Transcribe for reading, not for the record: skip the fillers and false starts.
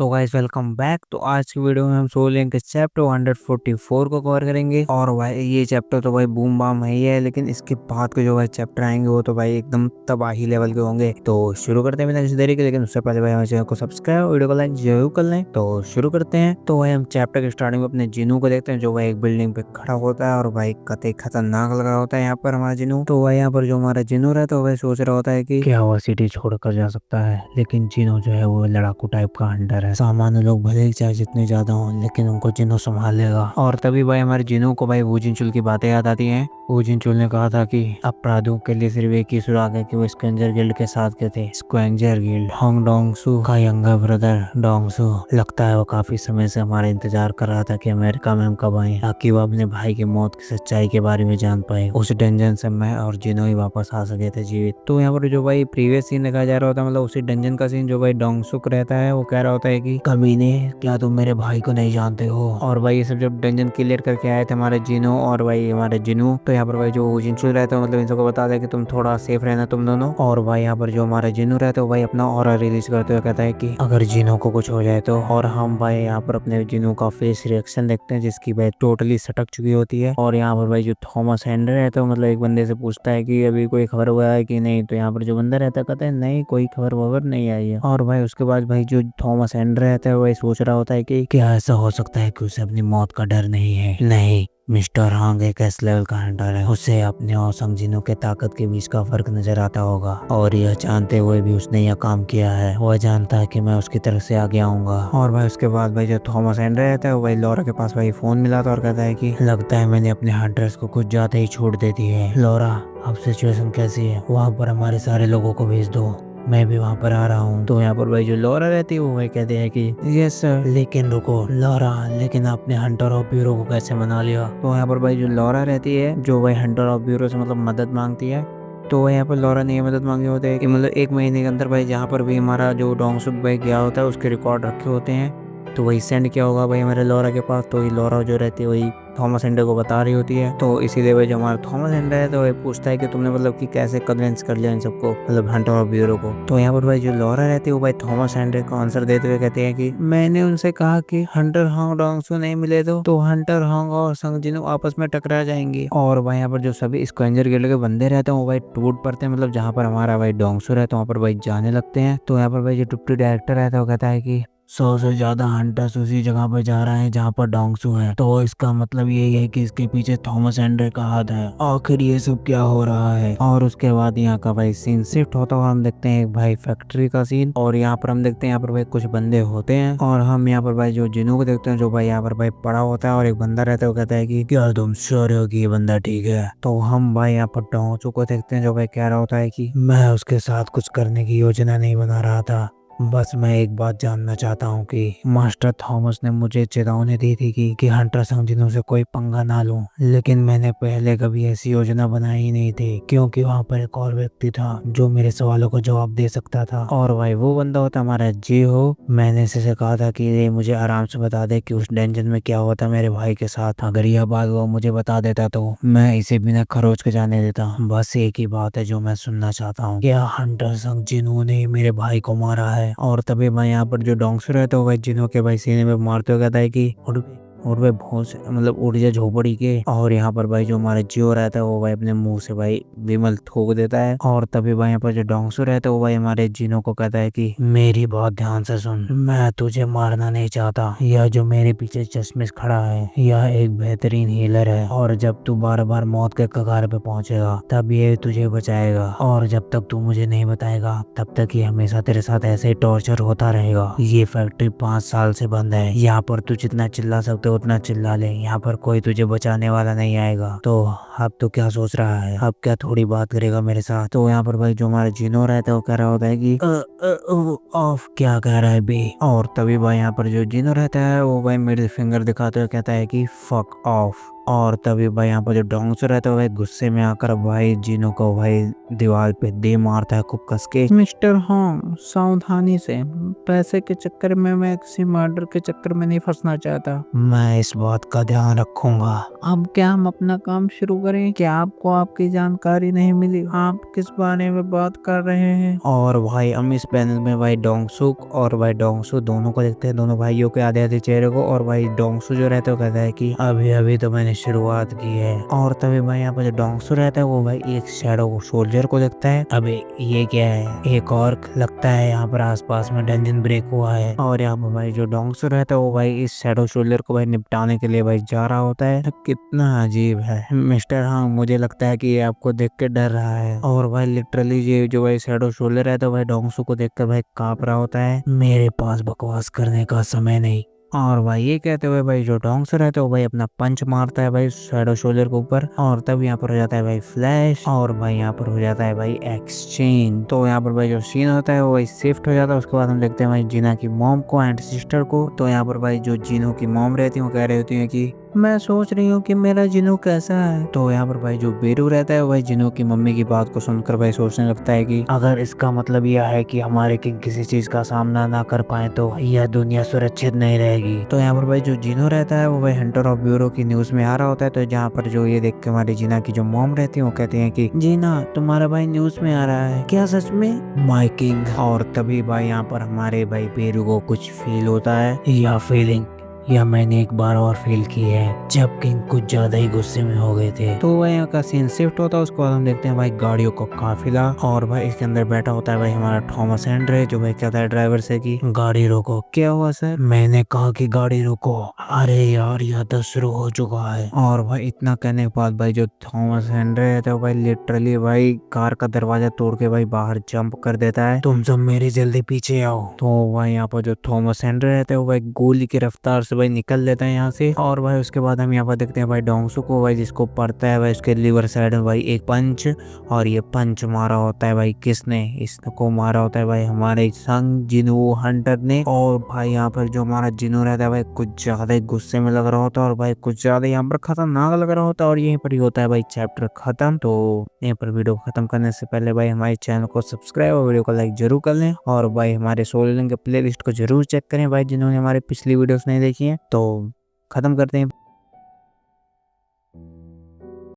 तो guys welcome back. तो आज की वीडियो में हम सोल लिंक के चैप्टर 144 को कवर करेंगे। और भाई ये चैप्टर तो भाई बूम बाम है ही है, लेकिन इसके बाद के जो भाई चैप्टर आएंगे वो तो भाई एकदम तबाही लेवल के होंगे। तो शुरू करते हैं बिना किसी देरी के, लेकिन उससे पहले भाई हमारे चैनल को सब्सक्राइब और वीडियो को लाइक जरूर कर लें। तो शुरू करते हैं। तो भाई हम चैप्टर के स्टार्टिंग में अपने जिनू को देखते हैं, जो भाई एक बिल्डिंग पे खड़ा होता है और भाई कतई खतरनाक लग रहा होता है यहाँ पर हमारा जिनू। तो भाई यहाँ पर जो हमारा जिनू रहता है वो भाई सोच रहा होता है कि क्या हुआ सिटी छोड़कर जा सकता है, लेकिन जिनू जो है वो लड़ाकू टाइप का हंटर है। सामान्य लोग भले ही चाहे जितने ज्यादा हों, लेकिन उनको जिनू संभाल लेगा। और तभी भाई हमारे जिनू को भाई वूजिनचुल की बातें याद आती हैं। वूजिनचुल ने कहा था कि अपराधियों के लिए सिर्फ एक ही सुराग है कि वो स्क्वेंजर गिल्ड के साथ के थे। स्क्वेंजर गिल्ड होंग डोंगसू का यंगर ब्रदर डोंगसू लगता है वो काफी समय से हमारा इंतजार कर रहा था कि अमेरिका में हम कब आए, ताकि वो अपने भाई की मौत की सच्चाई के बारे में जान पाए। उस डंजन से मैं और जिनू ही वापस आ सके थे जीवित। तो यहाँ पर जो भाई प्रीवियस सीन दिखाया जा रहा होता है, मतलब उसी डंजन का सीन, जो भाई डोंगसुक रहता है वो कह रहा होता है कि कमीने, क्या तुम मेरे भाई को नहीं जानते हो। और भाई ये सब जब डंजन क्लियर करके आए थे हमारे जिनू और भाई हमारे जिनू, तो यहाँ पर भाई जो वूजिनचुल रहता है मतलब इन सबको बता दे कि तुम थोड़ा सेफ रहना तुम दोनों। और भाई यहाँ पर जो हमारा जिनू रहता है वो भाई अपना ऑरा रिलीज करते हुए कहता है कि अगर जिनू को कुछ हो जाए तो। और हम भाई यहाँ पर अपने जिनू का फेस रिएक्शन देखते हैं, जिसकी भाई टोटली सटक चुकी होती है। और यहाँ पर भाई जो थॉमस हैंडर रहता है मतलब एक बंदे से पूछता है कि अभी कोई खबर हुआ है कि नहीं। तो यहाँ पर जो बंदा रहता है कहता है नहीं, कोई खबर वबर नहीं आई है। और भाई उसके बाद भाई जो थॉमस हैंडर रहता है वही सोच रहा होता है कि क्या ऐसा हो सकता है कि उसे अपनी मौत का डर नहीं है। नहीं, मिस्टर हांग एक एस लेवल का हंटर है, उसे अपने और संगजिनों के ताकत के बीच का फर्क नजर आता होगा। और यह जानते हुए भी उसने यह काम किया है। वह जानता है कि मैं उसकी तरफ से आगे आऊंगा। और भाई उसके बाद भाई जो थॉमस हैंडर रहता है वो भाई लॉरा के पास भाई फोन मिला था और कहता है कि लगता है मैंने अपने हंटर्स को कुछ ज्यादा ही छूट दे दी है। लॉरा, अब सिचुएशन कैसी है? वहाँ पर हमारे सारे लोगों को भेज दो, मैं भी वहाँ पर आ रहा हूँ। तो यहाँ पर भाई जो लॉरा रहती है वो भाई कहते हैं कि यस सर, लेकिन रुको लॉरा, लेकिन आपने हंटर ऑफ ब्यूरो को कैसे मना लिया? तो यहाँ पर भाई जो लॉरा रहती है, जो भाई हंटर ऑफ ब्यूरो से मतलब मदद मांगती है, तो यहाँ पर लॉरा ने ये मदद मांगी होती है कि मतलब 1 महीने के अंदर भाई जहाँ पर भी हमारा जो डोंगसुक भाई गया होता है उसके रिकॉर्ड रखे होते हैं, तो वही सेंड किया होगा भाई हमारे लॉरा के पास। तो ये लॉरा जो रहती है वही थॉमस हैंडर को बता रही होती है। तो इसीलिए भाई जो हमारा थॉमस हैंडर है तो वही पूछता है कि तुमने मतलब कि कैसे कन्विंस कर लिया इन सबको, मतलब हंटर ऑफ ब्यूरो को। तो यहाँ पर भाई जो लॉरा रहती है वो भाई थॉमस हैंडर को आंसर देते हुए कहते हैं कि मैंने उनसे कहा कि हंटर हांग डोंगसू नहीं मिले तो हंटर हांग और संगजिनू आपस में टकरा जाएंगे। और भाई यहाँ पर जो सभी स्क्वेंजर गिल्ड के बंदे रहते हैं वो भाई टूट पड़ते हैं, मतलब जहाँ पर हमारा भाई डोंगसू रहता है वहाँ पर भाई जाने लगते हैं। तो यहाँ पर भाई जो डिप्टी डायरेक्टर रहता है वो कहता है कि 100 से ज्यादा हंटर्स उसी जगह पर जा रहे हैं जहाँ पर डोंगसू है, तो इसका मतलब यही है कि इसके पीछे थॉमस हैंडर का हाथ है। आखिर ये सब क्या हो रहा है? और उसके बाद यहाँ का भाई सीन शिफ्ट होता हुआ हम देखते हैं एक भाई फैक्ट्री का सीन। और यहाँ पर हम देखते हैं यहाँ पर भाई कुछ बंदे होते हैं और हम यहाँ पर भाई जो जिनू को देखते हैं, जो भाई यहाँ पर भाई पड़ा होता है और एक बंदा रहता है वो कहता है कि क्या तुम श्योर हो कि ये बंदा ठीक है? तो हम भाई यहाँ पर डोंगसू को देखते हैं जो भाई कह रहा होता है कि मैं उसके साथ कुछ करने की योजना नहीं बना रहा था, बस मैं एक बात जानना चाहता हूँ कि मास्टर थॉमस ने मुझे चेतावनी दी थी कि हंटर संगजिनों से कोई पंगा ना लूं, लेकिन मैंने पहले कभी ऐसी योजना बनाई ही नहीं थी, क्योंकि वहाँ पर एक और व्यक्ति था जो मेरे सवालों को जवाब दे सकता था। और भाई वो बंदा होता हमारा जी हो। मैंने इसे कहा था कि ये मुझे आराम से बता दे कि उस डेंजन में क्या होता मेरे भाई के साथ। अगर यह बात वो मुझे बता देता तो मैं इसे बिना खरोच के जाने देता। बस एक ही बात है जो मैं सुनना चाहता हूँ, क्या हंटर संगजिनों ने मेरे भाई को मारा है? और तभी मैं यहाँ पर जो डोंगसू रहता है भाई जिन्हों के भाई सीने में मारते हुए कहता है कि और भाई बहुत मतलब उड़ जा झोपड़ी के। और यहाँ पर भाई जो हमारा जियो रहता है वो भाई अपने मुंह से भाई विमल थूक देता है। और तभी भाई यहाँ पर जो डोंगसू रहता है वो भाई हमारे जिनो को कहता है कि मेरी बात ध्यान से सुन, मैं तुझे मारना नहीं चाहता। यह जो मेरे पीछे चश्मिश खड़ा है यह एक बेहतरीन हीलर है, और जब तू बार बार मौत के कगार पे पहुंचेगा तब ये तुझे बचाएगा, और जब तक तू मुझे नहीं बताएगा तब तक ये हमेशा तेरे साथ ऐसे ही टॉर्चर होता रहेगा। ये फैक्ट्री 5 साल से बंद है, यहाँ पर तू जितना चिल्ला सकते उतना चिल्ला ले, यहाँ पर कोई तुझे बचाने वाला नहीं आएगा। तो अब तो क्या सोच रहा है? अब क्या थोड़ी बात करेगा मेरे साथ? तो यहाँ पर भाई जो हमारा जिनो रहता है वो कह रहा होता है कि ऑफ क्या कह रहा है बे? और तभी भाई यहाँ पर जो जिनो रहता है वो भाई मिडिल फिंगर दिखाते हुए कहता है कि फक ऑफ। और तभी भाई यहाँ पर जो डोंगसू रहता है भाई गुस्से में आकर भाई जिनो को भाई दीवार पे दे मारता है खूब कस के। मिस्टर होंग सावधानी से, पैसे के चक्कर में मैं किसी मर्डर के चक्कर में नहीं फंसना चाहता। मैं इस बात का ध्यान रखूंगा। अब क्या हम अपना काम शुरू करें? क्या आपको आपकी जानकारी नहीं मिली? आप किस बारे में बात कर रहे हैं? और भाई हम इस पैनल में भाई डोंगसुक और भाई डोंगसू दोनों को देखते हैं, दोनों भाइयों के आधे आधे चेहरे को। और भाई डोंगसू जो रहता है वो कहता है कि अभी अभी तो मैंने शुरुआत की है। और तभी भाई यहाँ पर जो डोंगसू रहता है वो भाई एक शैडो सोल्जर को देखता है। अबे ये क्या है? एक और लगता है यहाँ पर आसपास में डंजन ब्रेक हुआ है। और यहाँ पर भाई जो डोंगसू रहता है वो भाई इस शैडो सोल्जर को भाई निपटाने के लिए भाई जा रहा होता है। कितना अजीब है मिस्टर। हाँ मुझे लगता है कि ये आपको देख के डर रहा है। और भाई लिटरली ये जो भाई शैडो सोल्जर रहता है भाई डोंगसू को देखकर भाई कांप रहा होता है। मेरे पास बकवास करने का समय नहीं। और भाई ये कहते हुए भाई जो डोंगसू रहता है वो भाई अपना पंच मारता है भाई शैडो सोल्जर के ऊपर। और तब यहाँ पर हो जाता है भाई फ्लैश। और भाई यहाँ पर हो जाता है भाई एक्सचेंज। तो यहाँ पर भाई जो सीन होता है वो भाई शिफ्ट हो जाता है। उसके बाद हम देखते हैं भाई जीना की मॉम को एंड सिस्टर को। तो यहाँ पर भाई जो जीनो की मॉम रहती है वो कह रही होती है कि मैं सोच रही हूँ कि मेरा जिनू कैसा है। तो यहाँ पर भाई जो बेरू रहता है भाई जिनू की मम्मी की बात को सुनकर भाई सोचने लगता है कि अगर इसका मतलब यह है कि हमारे किंग किसी चीज का सामना ना कर पाए तो यह दुनिया सुरक्षित नहीं रहेगी। तो यहाँ पर भाई जो जिनू रहता है वो भाई हंटर ऑफ ब्यूरो की न्यूज में आ रहा होता है। तो जहाँ पर जो ये देख के हमारी जीना की जो मॉम रहती है वो कहती है कि जीना तुम्हारा भाई न्यूज में आ रहा है क्या सच में? My king. और तभी भाई यहाँ पर हमारे भाई बेरू को कुछ फील होता है। यह फीलिंग या मैंने एक बार और फील की है जब किंग कुछ ज्यादा ही गुस्से में हो गए थे। तो वह यहाँ का सीन शिफ्ट होता है। उसके बाद हम देखते हैं भाई गाड़ियों का काफिला। और भाई इसके अंदर बैठा होता है भाई हमारा थॉमस हेनरी जो भाई कहता है ड्राइवर से कि गाड़ी रोको। क्या हुआ सर? मैंने कहा कि गाड़ी रोको। अरे यार यह तो शुरू हो चुका है। और भाई इतना कहने के बाद भाई जो थॉमस हेनरी रहता है भाई लिटरली भाई कार का दरवाजा तोड़ के भाई बाहर जंप कर देता है। तुम सब मेरे जल्दी पीछे आओ। तो भाई यहाँ पर जो थॉमस हेनरी रहता है वो भाई गोली की रफ्तार से भाई निकल लेता है यहाँ से। और भाई उसके बाद हम यहाँ पर देखते हैं भाई डोंगसू को भाई जिसको पड़ता है भाई उसके लिवर साइड में भाई एक पंच। और ये पंच मारा होता है भाई किसने? इसको मारा होता है भाई हमारे संग जिनू हंटर ने। और भाई यहाँ पर जो हमारा जिनू रहता है भाई कुछ ज्यादा ही गुस्से में लग रहा होता है और भाई कुछ ज्यादा यहाँ पर खतरनाक लग रहा होता है। और यहीं पर ही होता है भाई चैप्टर खत्म। तो यहीं पर वीडियो खत्म करने से पहले भाई हमारे चैनल को सब्सक्राइब और वीडियो को लाइक जरूर कर लें। और भाई हमारे सोलो लिंक के प्ले लिस्ट को जरूर चेक करें भाई जिन्होंने हमारे पिछली वीडियोस नहीं देखी है। तो खत्म करते हैं।